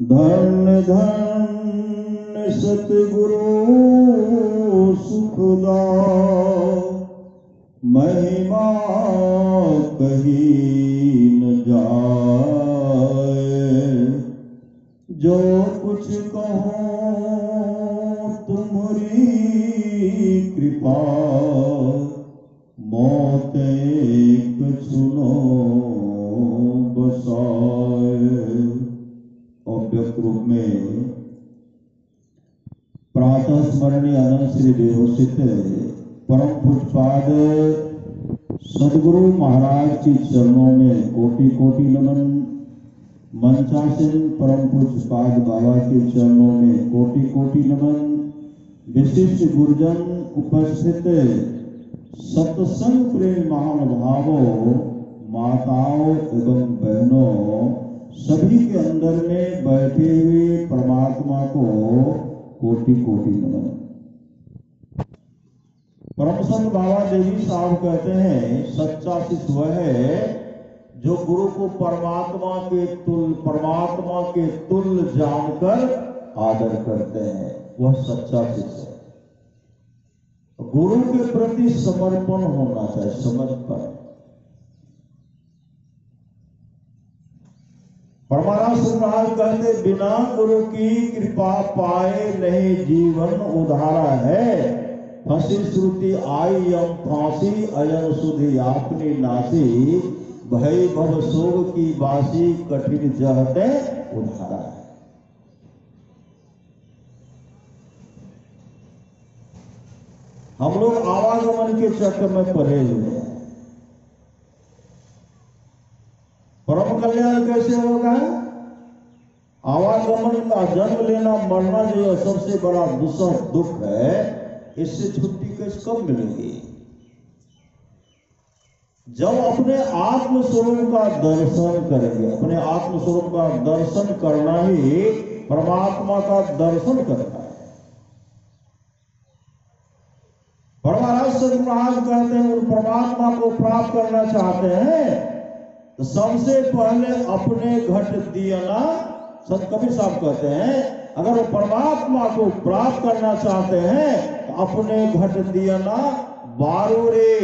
धन्य धन्य सतगुरु सुखदा, महिमा कही न जाए। जो कुछ कहो तुम्हारी कृपा, मौत एक सुनो बसाए। अव्यक्त रूप में प्रातः स्मरणीय अनंत श्री देवोसित परम पूज्यपाद सदगुरु महाराज की चरणों में कोटि कोटि नमन। मंचासीन परम पूज्यपाद बाबा के चरणों में कोटि कोटि नमन। विशिष्ट गुरुजन, उपस्थित सत्संग प्रेम महानुभावों, माताओं एवं बहनों, सभी के अंदर में बैठे हुए परमात्मा को कोटि कोटि नमन। परम संत बाबा देवी साहब कहते हैं, सच्चा शिष्य वह है जो गुरु को परमात्मा के तुल्य जानकर आदर करते हैं, वह सच्चा शिष्य है। गुरु के प्रति समर्पण होना चाहिए, समर्पण। परमानंद महाराज कहते, बिना गुरु की कृपा पाए नहीं जीवन उधारा है। फंसी श्रुति आई यम फांसी, अयन सुधि आपनी नासी। भय भव शोक की बासी, कठिन जहते उधारा है। हम लोग आवागमन के चक्र में पड़े हुए हैं। परम कल्याण कैसे होगा? आवागमन का जन्म लेना मरना जो सबसे बड़ा दूसरा दुख है, इससे छुट्टी कैसे कब मिलेगी? जब अपने आत्म स्वरूप का दर्शन करेंगे। अपने आत्म स्वरूप का दर्शन करना ही परमात्मा का दर्शन करना है। परमानंद महाराज कहते हैं, उन परमात्मा को प्राप्त करना चाहते हैं तो सबसे पहले अपने घट दियना। संत कबीर साहब कहते हैं, अगर वो परमात्मा को प्राप्त करना चाहते हैं तो अपने घट दियना। बारो रे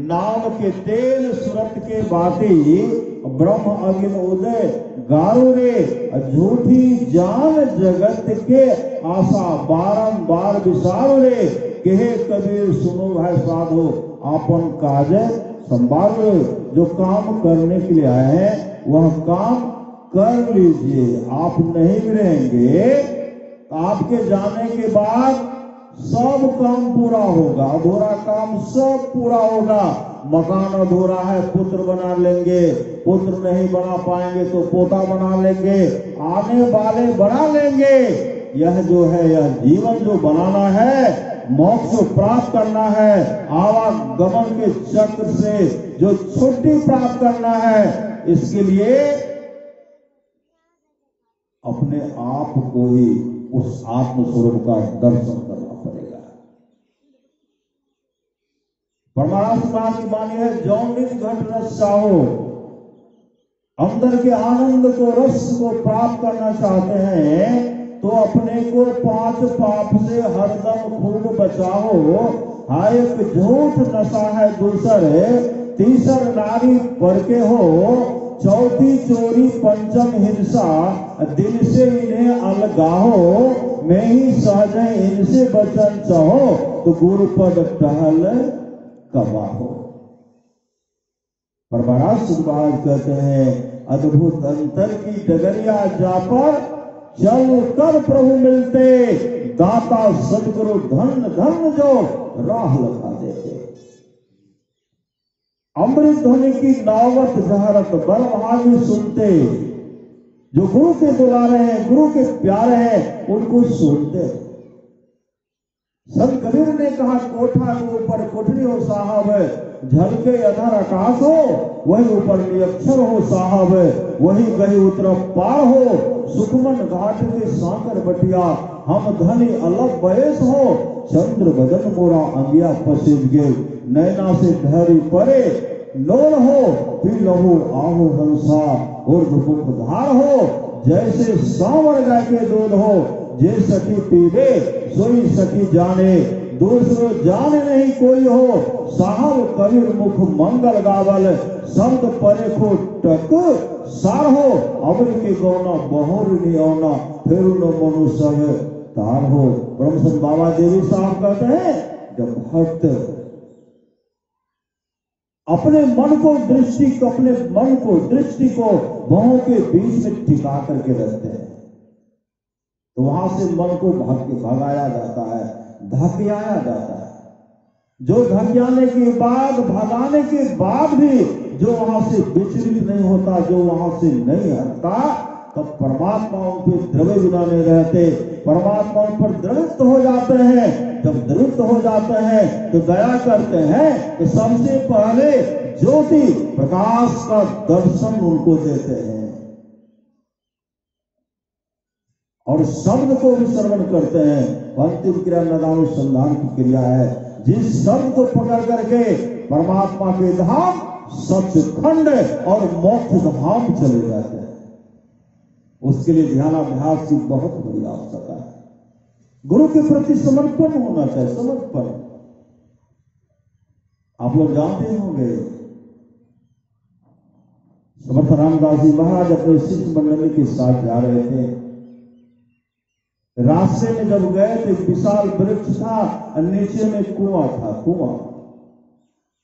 नाम के तेल, सुरत के बाती, ब्रह्म अग्नि उदय गारो रे। झूठी जान जगत के आशा, बारंबार विसारो रे। कहे कबीर सुनो भाई साधो, आपन काज संभालो। जो काम करने के लिए आए हैं वह काम कर लीजिए। आप नहीं भी रहेंगे, आपके जाने के बाद सब काम पूरा होगा। अधूरा काम सब पूरा होगा। मकान अधूरा है, पुत्र बना लेंगे। पुत्र नहीं बना पाएंगे तो पोता बना लेंगे। आने वाले बना लेंगे। यह जो है, यह जीवन जो बनाना है, मोक्ष को प्राप्त करना है, आवागमन के चक्र से जो छुट्टी प्राप्त करना है, इसके लिए अपने आप को ही उस आत्म स्वरूप का दर्शन करना पड़ेगा। परमात्मा की वाणी है, जौनित घट रस चाहो। अंदर के आनंद को, रस को प्राप्त करना चाहते हैं तो अपने को 5 पाप से हरदम खूब बचाओ। हाय एक झूठ नशा है दूसर, तीसर नारी पर के हो। चौथी चोरी, पंचम हिंसा, दिल से इन्हें अलगाहो। मैं ही सहज इनसे बचन चाहो, तो गुरु पद टहल कबाहो। पर महाराज सुखबाज कहते हैं, अद्भुत अंतर की डगरिया जा पर चल कर प्रभु मिलते। दाता सदगुरु धन धन जो राह लगा देते। अमृत ध्वनि की नावत जहरत बलवानी सुनते। जो गुरु के दुलारे हैं, गुरु के प्यारे हैं, उनको सुनते। संत कबीर ने कहा, कोठा के ऊपर कोठरी हो साहब, झलके अधर आकाश हो, वही ऊपर निरक्षर हो साहब, वही गई उतर पार हो। सुखमन घाट के सांकर बटिया, हम धनी अलग बयस हो। चंद्र बदन मोरा अंगिया पसीज गे, नैना से ढहरी परे नोर हो। पी लहो आहो हंसा, और मुख धार हो। जैसे सांवर गाय के दूध हो, जे सखी पीवे सोई सखी जाने, दूसरो जाने नहीं कोई हो, साहब कबीर मुख मंगल गावल, शब्द परे को टक सार हो, अमर के गौना बहोर नियौना, फिर न मनुष्य तार हो। ब्रह्म संत बाबा देवी साहब कहते हैं, जब भक्त अपने मन को दृष्टि को भवों के बीच में टिका करके रखते हैं, तो वहां से मन को भगाया जाता है, धकियाया जाता है। जो धकियाने के बाद, भगाने के बाद भी जो वहां से विचलित नहीं होता, जो वहां से नहीं हटता, तब परमात्मा उन पर द्रव्य बिना नहीं रहते, परमात्मा उन पर द्रवित हो जाते हैं। जब द्रवित हो जाते हैं तो दया करते हैं, तो सबसे पहले ज्योति प्रकाश का दर्शन उनको देते हैं और शब्द को भी श्रवण करते हैं। अंतिम क्रिया नदानुसंधान की क्रिया है, जिस शब्द को पकड़ करके परमात्मा के धाम, सचखंड और मोक्ष धाम चले जाते हैं। उसके लिए ध्यानाभ्यास की बहुत बड़ी आवश्यकता है। गुरु के प्रति समर्पण होना चाहिए, समर्पण। आप लोग जानते होंगे, समर्थ रामदास जी महाराज अपने शिष्य मंडली के साथ जा रहे थे। रास्ते में जब गए तो एक विशाल वृक्ष था और नीचे में कुआं था। कुआं,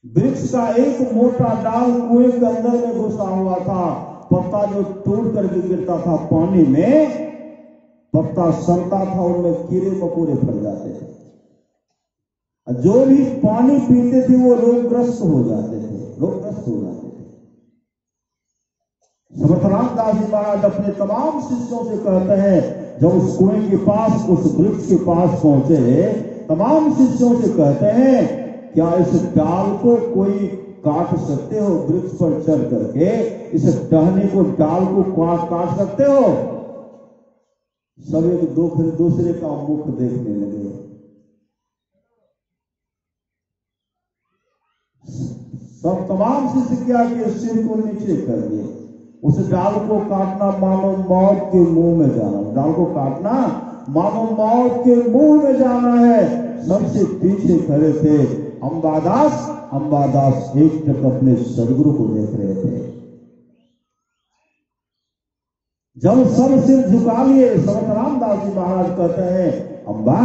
वृक्ष का एक मोटा डाल कुएं के अंदर में घुसा हुआ था। पत्ता जो टूट करके गिरता था पानी में, पत्ता सड़ता था, उनमें कीड़े मकोड़े फट जाते थे। जो भी पानी पीते थे वो रोगग्रस्त हो जाते थे। समर्थ रामदास जी महाराज अपने तमाम शिष्यों से कहते हैं, जब उस कुएं के पास, उस वृक्ष के पास पहुंचे, तमाम शिष्यों से कहते हैं, क्या इस डाल को कोई काट सकते हो? वृक्ष पर चढ़ करके इस टहनी को, डाल को काट सकते हो? सब एक दूसरे का मुख देखने लगे। सब तमाम शिष्य क्या कि सिर को नीचे कर दिए। उस डाल को काटना मानो मौत के मुंह में जाना, डाल को काटना मानो मौत के मुंह में जाना है। सबसे पीछे खड़े थे अंबादास एक टक अपने सदगुरु को देख रहे थे। जब सब सिर झुका लिए, समर्थ रामदास जी महाराज कहते हैं, अम्बा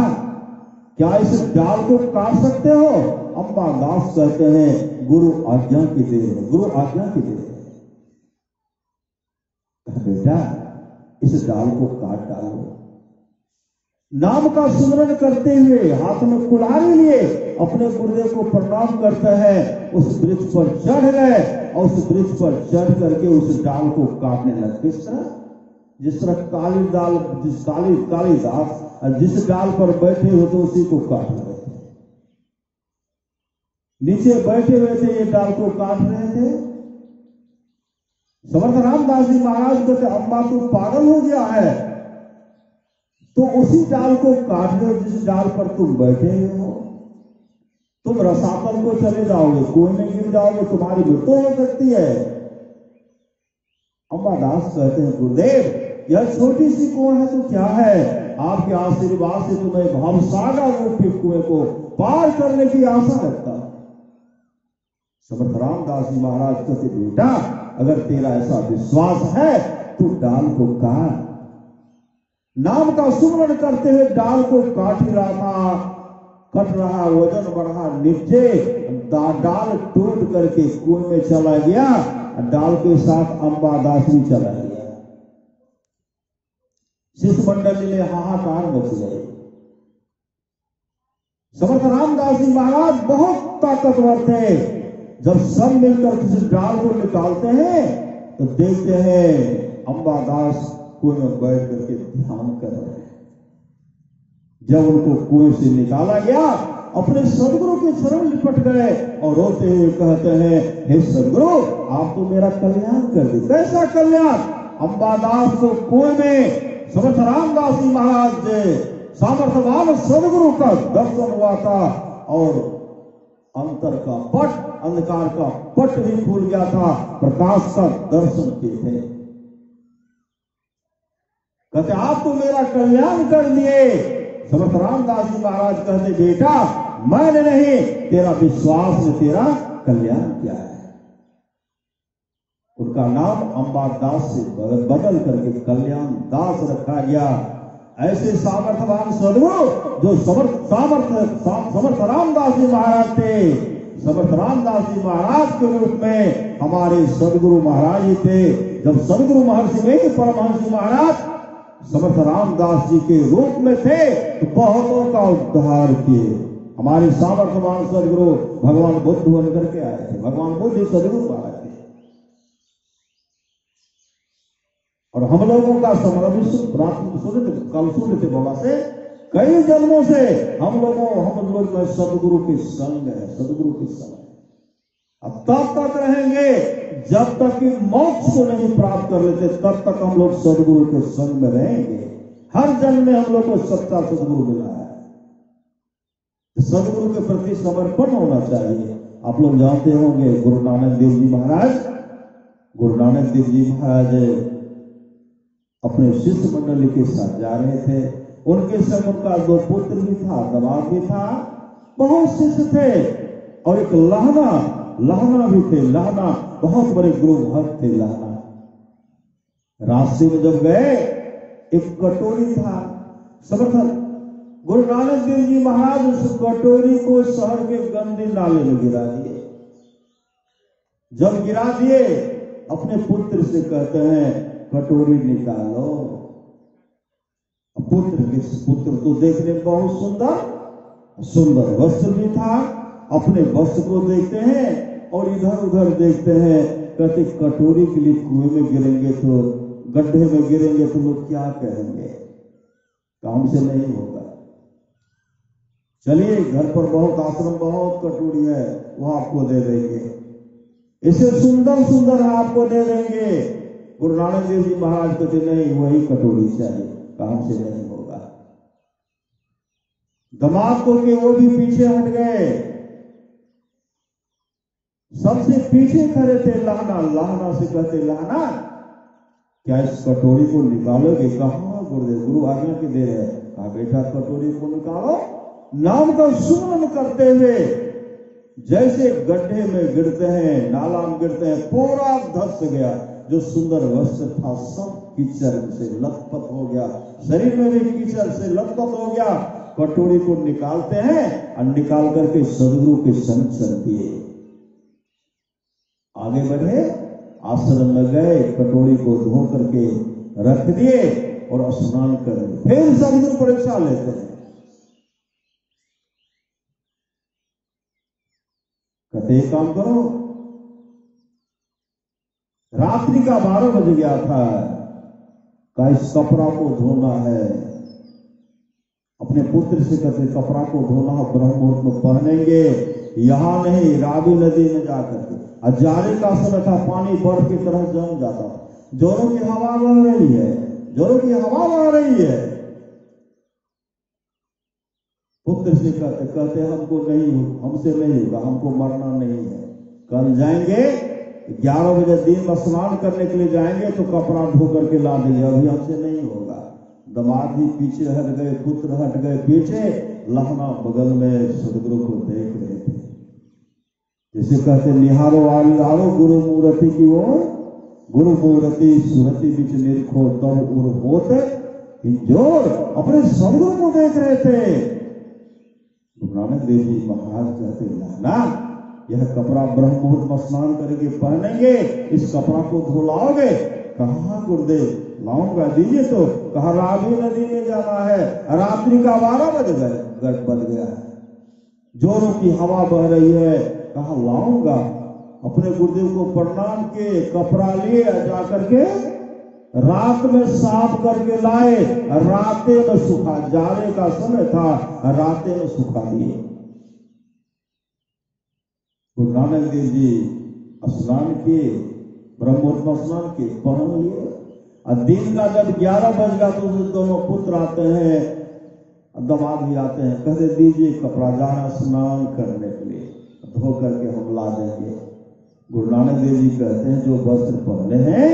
क्या इस डाल को काट सकते हो? अंबादास कहते हैं, गुरु आज्ञा की देर है, गुरु आज्ञा की देर है। बेटा इस डाल को काट डालो। नाम का सुमरन करते हुए हाथ में कुल्हाड़ी लिए अपने गुरुदेव को प्रणाम करते हैं। उस वृक्ष पर चढ़ गए और उस वृक्ष पर चढ़ करके उस डाल को काटने लगे। किस तरह? जिस तरह काली दास जिस डाल पर बैठे हो तो उसी को काट रहे थे। नीचे बैठे हुए थे, ये डाल को काट रहे थे। समर्थ रामदास जी महाराज कहते, अम्बा तू पागल हो गया है, तो उसी डाल को काट दो जिस डाल पर तुम बैठे हुए हो। तुम रसातल को चले जाओगे, कुएं में गिर जाओगे, तुम्हारी मृत्यु हो सकती है। अंबादास कहते हैं, गुरुदेव यह छोटी सी कुआं है तो क्या है, आपके आशीर्वाद से तुम्हें भावसागर रूपी कुएं को पार करने की आशा रखता। समर्थ रामदास जी महाराज कहते, बेटा अगर तेरा ऐसा विश्वास है तो डाल को काट। नाम का सुमरन करते हुए डाल को काट ही रहा था, कट रहा, वजन बढ़ा, नीचे डाल टूट करके कुएं में चला गया। डाल के साथ अंबादास भी चला गया। शिष्य मंडली में हाहाकार मच गए। समर्थ रामदास जी महाराज बहुत ताकतवर थे। जब सब मिलकर किसी डाल को निकालते हैं तो देखते हैं अंबादास कुएं में बैठ करके ध्यान कर रहे हैं। जब उनको कुएं से निकाला गया, अपने सदगुरु के चरण लिपट गए और रोते हुए कहते हैं, हे सदगुरु आप तो मेरा कल्याण कर दे। कैसा कल्याण? अंबादास को कुएं में समर्थ रामदास जी महाराज ने सामर्थ्यवान सदगुरु का दर्शन हुआ था और अंतर का पट, अंधकार का पट भी खुल गया था, प्रकाश का दर्शन किए थे। कहते आप तो मेरा कल्याण कर दिए। समर्थ रामदास जी महाराज कहते बेटा मैंने नहीं, तेरा विश्वास ने तेरा कल्याण किया है। उनका नाम अंबादास से बदल करके कल्याण दास रखा गया। ऐसे सामर्थ्यवान सदगुरु जो समर्थ रामदास जी महाराज थे। समर्थ रामदास जी महाराज के रूप में हमारे सदगुरु महाराज ही थे। जब सदगुरु महर्षि में परमहंस महाराज समर्थ रामदास जी के रूप में थे तो बहुतों का उद्धार किए। हमारे सामर्थ्यवान सदगुरु भगवान बुद्ध बन करके आए थे। भगवान बुद्ध ही सदगुरु महाराज थे। और हम लोगों का कल सुन थे बाबा से कई जन्मों से हम लोग में सदगुरु के संग है, सदगुरु के संग है। अब तब तक रहेंगे जब तक कि मोक्ष को नहीं प्राप्त कर लेते, तब तक हम लोग सदगुरु के संग में रहेंगे। हर जन्म में हम लोग को सच्चा सदगुरु मिला है। सदगुरु के प्रति समर्पण होना चाहिए। आप लोग जानते होंगे गुरु नानक देव जी महाराज अपने शिष्य मंडली के साथ जा रहे थे। उनके संग उनका 2 पुत्र भी था, दमाद भी था, बहुत शिष्य थे और एक लहना भी थे। लहना बहुत बड़े गुरु भक्त थे। लहना रास्ते में जब गए एक कटोरी था। समर्थन गुरु नानक देव जी महाराज उस कटोरी को शहर के गंदे नाले में गिरा दिए। जब गिरा दिए अपने पुत्र से कहते हैं कटोरी निकालो। पुत्र तो देखने में बहुत सुंदर वस्त्र भी था। अपने वस्त्र को देखते हैं और इधर उधर देखते हैं। कहते कटोरी के लिए कुएं में गिरेंगे तो, गड्ढे में गिरेंगे तो लोग क्या कहेंगे, काम से नहीं होगा। चलिए घर पर बहुत आश्रम बहुत कटोरी है, वो आपको दे देंगे। इसे सुंदर आपको दे देंगे। गुरु नानक देव जी महाराज कहते नहीं, वही कटोरी चाहिए, काम से नहीं होगा। दमाद को के वो भी पीछे हट गए। सबसे पीछे खड़े थे लहना से कहते लहना क्या इस कटोरी को निकालोगे? कहा गुरुदेव, गुरु आज्ञा के दे रहे। कहा बेटा कटोरी को निकालो। नाम का सुमरन करते हुए जैसे गड्ढे में गिरते हैं, नाला में गिरते हैं, पूरा धस गया। जो सुंदर वस्त्र था सब कीचड़ से लथपथ हो गया। शरीर में भी कीचड़ से लथपथ हो गया। कटोरी को निकालते हैं और निकाल करके सदगुरु के संग चल दिए। आगे बढ़े, आश्रम में गए, कटोरी को धो करके रख दिए और स्नान कर फिर सदगुरु परीक्षा लेते हैं। कहते एक काम करो, रात्रि का 12 बज गया था। का इस कपड़ा को धोना है। अपने पुत्र से कहते कपड़ा को धोना ब्रह्म मुहूर्त में पहनेंगे। यहां नहीं, रावी नदी में जाकर के। जाड़े का समय था, पानी बर्फ की तरह जम जाता। जोरों की हवा बह रही है, जोरों की हवा बह रही है। पुत्र से कहते हमको नहीं, हमसे नहीं होगा, हमको मरना नहीं है। कल जाएंगे 11 बजे दिन में स्नान करने के लिए जाएंगे तो कपड़ा धो करके ला देंगे, अभी हमसे नहीं होगा। दमाद भी पीछे हट गए, पुत्र हट गए पीछे। लहना बगल में सदगुरु को देख रहे थे। जैसे कहते निहारो आलो गुरु मूर्ति की ओर, गुरु मूर्ति सुरति बीच निरखो तब उर होते जोर। अपने सदगुरु को देख रहे थे। गुरु नानक देव जी महाराज कहते लहना यह कपड़ा ब्रह्म मुहूर्त में स्नान करेंगे, पहनेंगे, इस कपड़ा को धो लाओगे? कहा गुरुदेव लाऊंगा, दीजिए। तो कहा रावी नदी में जाना है, रात्रि का 12 बज गया है, जोरों की हवा बह रही है। कहा लाऊंगा। अपने गुरुदेव को प्रणाम किए, कपड़ा लिए, जाकर के रात में साफ करके लाए, राते में सुखा। जाड़े का समय था, राते में सुखा दिए। गुरु नानक देव जी स्नान किए, ब्रह्मोत्सव स्नान किए, पहन लिए। और दिन का जब 11 बज गया तो दोनों पुत्र आते हैं, दमाद भी आते हैं। कहते दीजिए कपड़ा, जाना स्नान करने के लिए, धो करके हम ला देंगे। गुरु नानक देव जी कहते हैं जो वस्त्र पहने हैं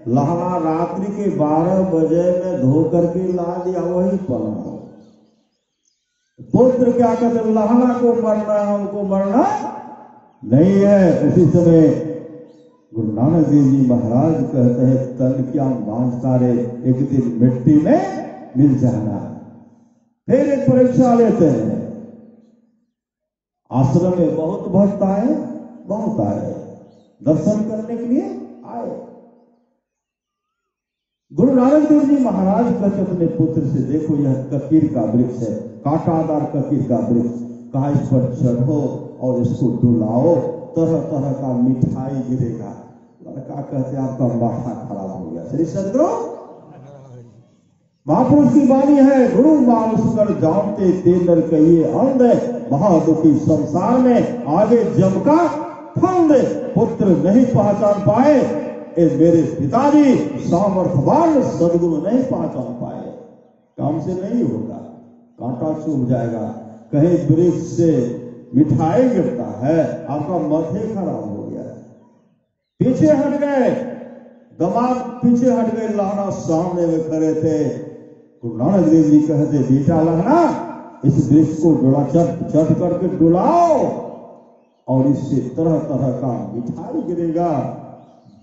लहना रात्रि के 12 बजे में धो करके ला दिया, वही पहना। पुत्र क्या कहते, लहना को मरना है, हमको मरना नहीं है। उसी समय गुरु नानक देव जी महाराज कहते हैं, तन क्या मांस सारे एक दिन मिट्टी में मिल जाना। फिर एक परीक्षा लेते हैं। आश्रम में बहुत भक्त आए, बहुत आए, दर्शन करने के लिए आए। गुरु नानक देव जी महाराज कहते अपने पुत्र से, देखो यह ककीर का वृक्ष है, कांटादार ककीर का वृक्ष, कहा इस पर चढ़ो और इसको डुलाओ, तरह तरह का मिठाई गिरेगा। लड़का कहते आपका माथा खराब हो गया। श्री सदगुरु महापुरुष की वाणी है, गुरु मानुष कर जानते ते नर कहिए अंध, महादुखी संसार में आगे जम का फंद। पुत्र नहीं पहचान पाए ए मेरे पिताजी, सामर्थ्यवान सदगुरु नहीं पहचान पाए। काम से नहीं होगा, कांटा चुभ जाएगा। कहीं वृक्ष से मिठाई गिरता है, आपका माथे खराब हो गया। पीछे हट गए, दमाद पीछे हट गए, लहना सामने में खड़े थे। गुरु नानक देव जी कहते, बेटा लहना इस वृक्ष को डुला, चट करके डुलाओ और इससे तरह तरह का मिठाई गिरेगा।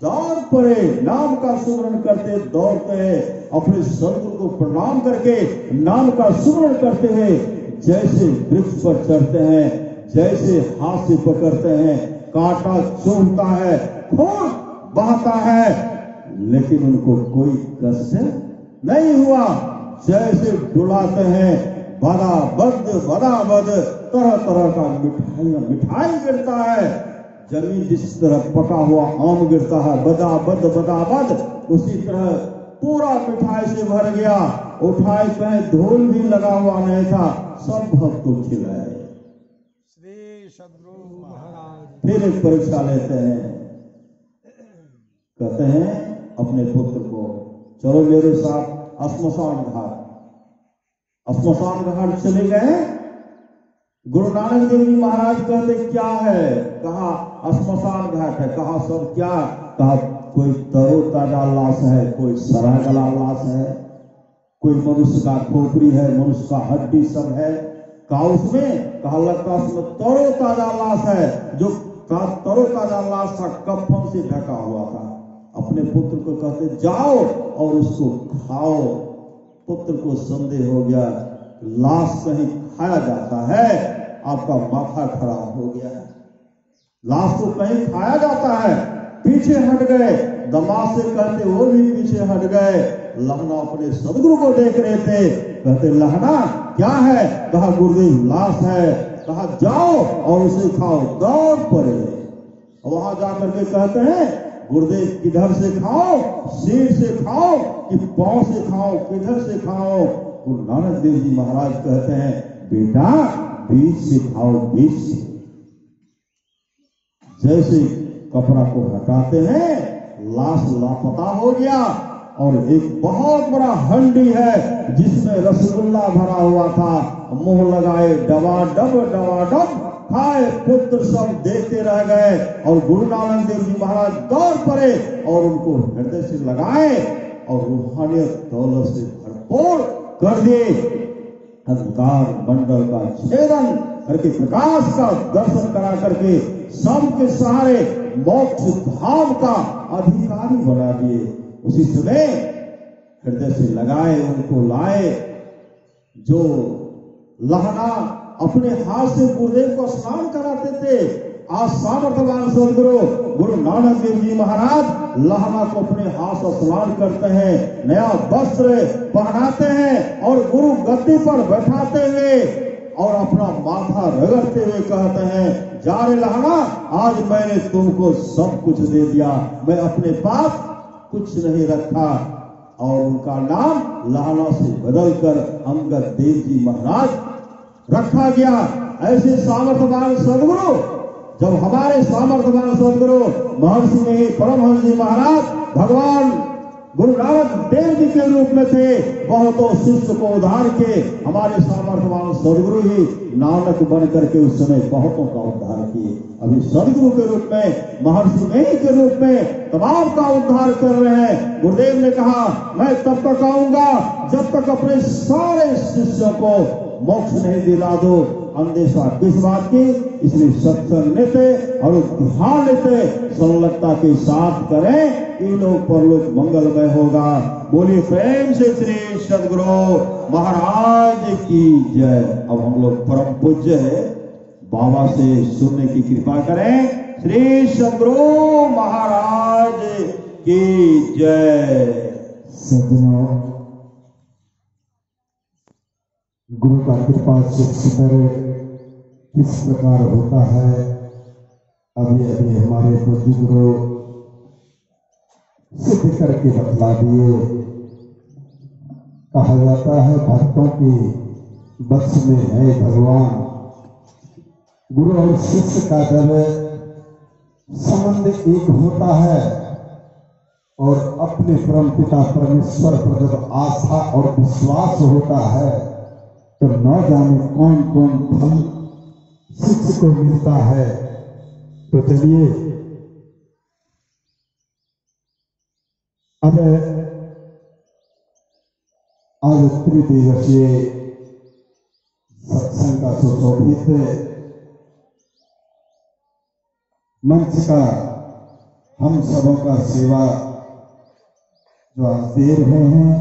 दौड़ पड़े, नाम का सुमरण करते दौड़ते, अपने सदगुरु को प्रणाम करके नाम का सुमरण करते हुए जैसे वृक्ष पर चढ़ते हैं, जैसे हाथ से पकड़ते हैं, कांटा चुभता है, खून बहता है, लेकिन उनको कोई कष्ट नहीं हुआ। जैसे डुलाते हैं, बदाबद तरह तरह का मिठाई गिरता है। जमीन जिस तरह पका हुआ आम गिरता है, बदाबद उसी तरह पूरा मिठाई से भर गया। उठाए कहीं धूल भी लगा हुआ नहीं था, सब भक्त को खिलाए। श्री सदगुरु महाराज फिर एक परीक्षा लेते हैं, कहते हैं अपने पुत्र को, चलो मेरे साथ श्मशान घाट चले गए। गुरु नानक देव जी महाराज कहते क्या है, कहा श्मशान घाट है, कहा सब क्या, कहा कोई तरोताजा लाश है, कोई सरागला लाश है, कोई मनुष्य का खोपड़ी है, मनुष्य का हड्डी सब है। कहा उसमें, कहा लगता उसमें तरोताजा लाश है, जो तरोताजा लाश था, कफन से ढका हुआ था। अपने पुत्र को कहते जाओ और उसको खाओ। पुत्र को संदेह हो गया, लाश कहीं खाया जाता है, आपका माथा खराब हो गया है, लाश को कहीं खाया जाता है। पीछे हट गए, दमाद से कहते वो भी पीछे हट गए। लहना अपने सदगुरु को देख रहे थे, कहते लहना क्या है, कहा गुरुदेव लाश है, कहा जाओ और उसे खाओ। दौड़ पड़े, वहां जाकर के कहते हैं गुरुदेव किधर से खाओ, सिर से खाओ कि पांव से खाओ, किधर से खाओ। गुरु नानक देव जी महाराज कहते हैं बेटा बीच से खाओ, बीच से। जैसे कपड़ा को हटाते हैं, लाश लापता हो गया और एक बहुत बड़ा हंडी है जिसमें रसगुल्ला भरा हुआ था। मुंह लगाए, डबाडब खाए। पुत्र सब देखते रह गए और गुरु नानक देव जी महाराज दौड़ पड़े और उनको हृदय से लगाए और रूहानियत दौलत से भरपूर कर दिए। अंधकार मंडल का छेदन करके प्रकाश का दर्शन करा करके सबके सहारे मोक्ष धाम का अधिकारी बना दिए। उसी समय हृदय से लगाए, उनको लाए। जो लहना अपने हाथ से गुरुदेव को स्नान कराते थे, आज सामर्थ्यवान सदगुरु गुरु नानक देव जी महाराज लहना को अपने हाथ से स्नान करते हैं, नया वस्त्र पहनाते हैं और गुरु गद्दी पर बैठाते हुए और अपना माथा रगड़ते हुए कहते हैं जा रे लहना, आज मैंने तुमको सब कुछ दे दिया, मैं अपने पास कुछ नहीं रखा। और उनका नाम लहना से बदलकर अंगद देव जी महाराज रखा गया। ऐसे सामर्थ्यवान सदगुरु, जब हमारे सामर्थ्यवान सदगुरु महर्षि में परमहंस जी महाराज भगवान गुरु नानक देव जी के रूप में थे, वह तो शिष्य को उद्धार के हमारे सामर्थ्यवान सदगुरु ही नानक बन करके उस समय बहुतों का उद्धार किए। अभी सदगुरु के रूप में, महर्षि मेही के रूप में तमाम का उद्धार कर रहे हैं। गुरुदेव ने कहा मैं तब तक आऊंगा जब तक अपने सारे शिष्यों को मोक्ष नहीं दिला दो। अंदेशा किस बात की? इसलिए सत्संग लेते और ध्यान लेते संलग्नता के साथ करें, इन लोग परलोक मंगलमय होगा। बोलिए प्रेम से श्री सदगुरु महाराज की जय। अब हम लोग परम पूज्य है बाबा से सुनने की कृपा करें। श्री सदगुरु महाराज की जय। सज्जनों, गुरु का कृपा शिक्षक किस प्रकार होता है, अभी अभी हमारे बुजुर्गों सिद्ध करके बतला दिए। कहा जाता है भक्तों की बस में है भगवान। गुरु और शिष्य का जब संबंध एक होता है और अपने परम पिता परमेश्वर पर जब आस्था और विश्वास होता है तो न जाने कौन कौन फल शिष्य को मिलता है। तो चलिए अब आज त्रिदिवसीय सत्संग का सुशोभित मंच का हम सबों का सेवा जो आज दे रहे हैं,